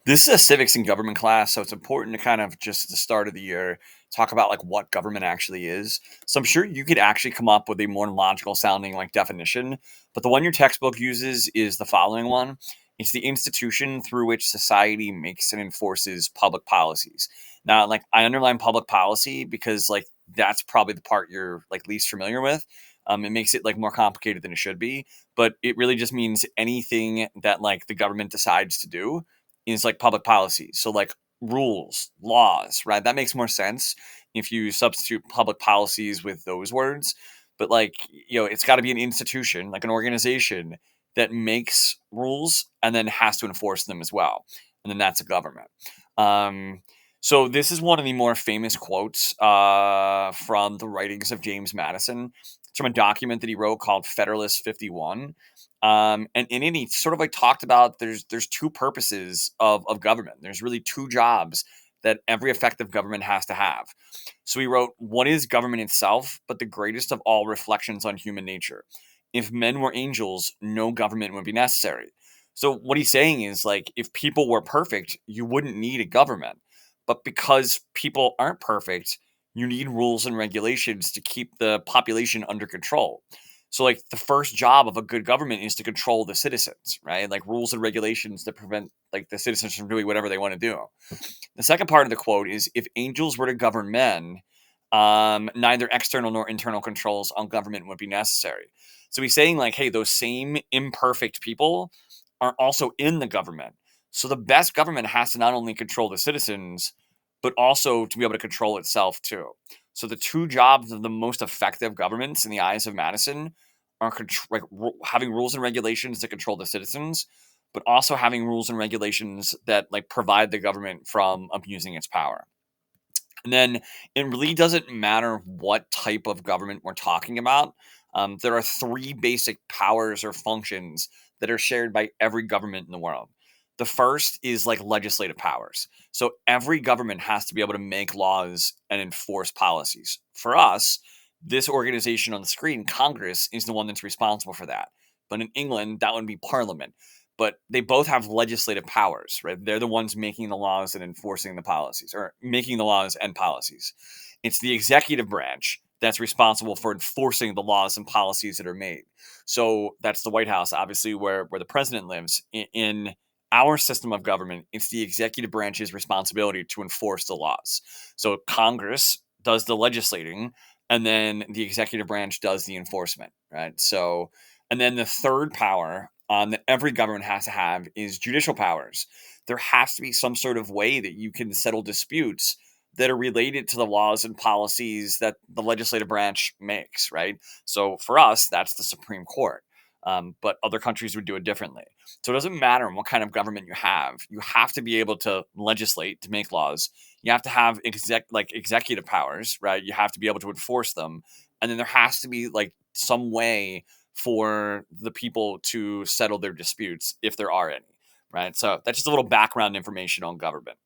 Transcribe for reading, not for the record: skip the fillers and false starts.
This is a civics and government class, so it's important to kind of just at the start of the year talk about like what government actually is. So I'm sure you could actually come up with a more logical sounding like definition, but the one your textbook uses is the following one. It's the institution through which society makes and enforces public policies. Now, like I underline public policy because like that's probably the part you're like least familiar with. It makes it like more complicated than it should be, but it really just means anything that like the government decides to do is like public policy. So like rules, laws, right? That makes more sense if you substitute public policies with those words. But like, it's got to be an institution, like an organization that makes rules and then has to enforce them as well. And then that's a government. Um, so this is one of the more famous quotes from the writings of James Madison. It's from a document that he wrote called Federalist 51. And in it, he sort of like talked about there's two purposes of government. There's really two jobs that every effective government has to have. So he wrote, "What is government itself, but the greatest of all reflections on human nature? If men were angels, no government would be necessary." So what he's saying is like, if people were perfect, you wouldn't need a government. But because people aren't perfect, you need rules and regulations to keep the population under control. So, like, the first job of a good government is to control the citizens, right? Like rules and regulations that prevent like the citizens from doing whatever they want to do. The second part of the quote is, "If angels were to govern men, neither external nor internal controls on government would be necessary." So he's saying like, hey, those same imperfect people are also in the government. So the best government has to not only control the citizens, but also to be able to control itself too. So the two jobs of the most effective governments in the eyes of Madison are having rules and regulations that control the citizens, but also having rules and regulations that like provide the government from abusing its power. And then it really doesn't matter what type of government we're talking about. There are three basic powers or functions that are shared by every government in the world. The first is like legislative powers. So every government has to be able to make laws and enforce policies. For us, this organization on the screen, Congress, is the one that's responsible for that. But in England, that would be Parliament. But they both have legislative powers, right? They're the ones making the laws and enforcing the policies, or making the laws and policies. It's the executive branch that's responsible for enforcing the laws and policies that are made. So that's the White House, obviously, where the president lives. In our system of government, it's the executive branch's responsibility to enforce the laws. So Congress does the legislating, and then the executive branch does the enforcement, right? So, and then the third power that every government has to have is judicial powers. There has to be some sort of way that you can settle disputes that are related to the laws and policies that the legislative branch makes, right? So for us, that's the Supreme Court. But other countries would do it differently. So it doesn't matter what kind of government you have. You have to be able to legislate, to make laws. You have to have executive powers, right? You have to be able to enforce them, and then there has to be like some way for the people to settle their disputes if there are any, right? So that's just a little background information on government.